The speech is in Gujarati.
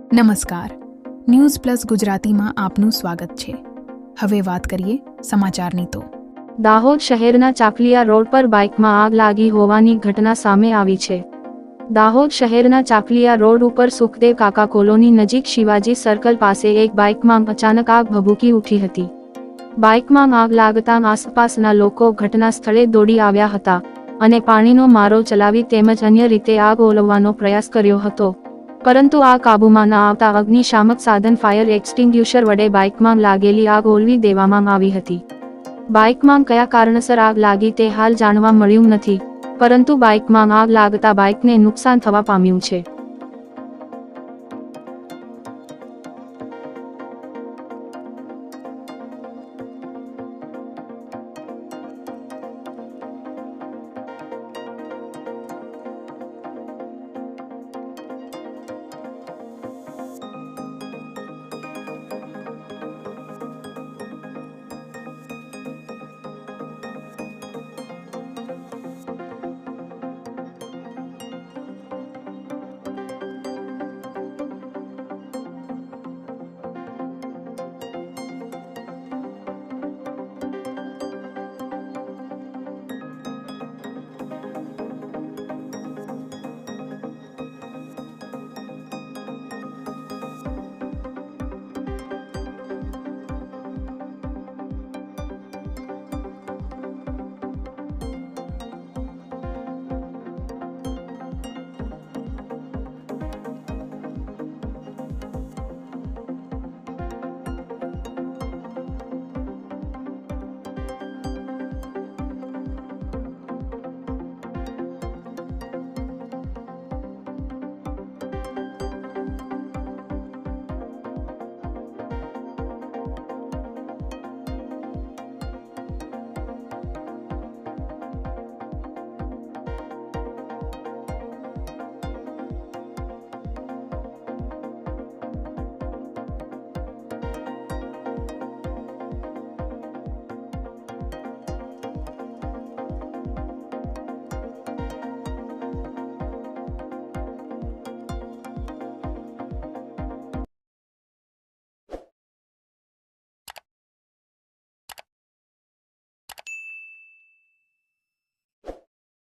નમસ્કાર, ન્યૂઝ પ્લસ ગુજરાતીમાં આપનું સ્વાગત છે। હવે વાત કરીએ સમાચારની તો દાહોદ શહેરના ચાકલિયા રોડ પર બાઇકમાં આગ લાગી હોવાની ઘટના સામે આવી છે। દાહોદ શહેરના ચાકલિયા રોડ ઉપર સુખદેવ કાકા કોલોની નજીક શિવાજી સર્કલ પાસે એક બાઇકમાં અચાનક આગ ભભૂકી ઉઠી હતી। બાઇકમાં આગ લાગતા આસપાસના લોકો ઘટના સ્થળે દોડી આવ્યા હતા અને પાણીનો મારો ચલાવી તેમજ અન્ય રીતે આગ ઓલવવાનો પ્રયાસ કર્યો હતો, પરંતુ આ કાબૂમાં ન આવતા અગ્નિશામક સાધન ફાયર એક્સટિંગ્યુશર વડે બાઇકમાં લાગેલી આગ ઓલવી દેવામાં આવી હતી। બાઇકમાં કયા કારણસર આગ લાગી તે હાલ જાણવા મળ્યું નથી, પરંતુ બાઇકમાં આગ લાગતા બાઇકને નુકસાન થવા પામ્યું છે।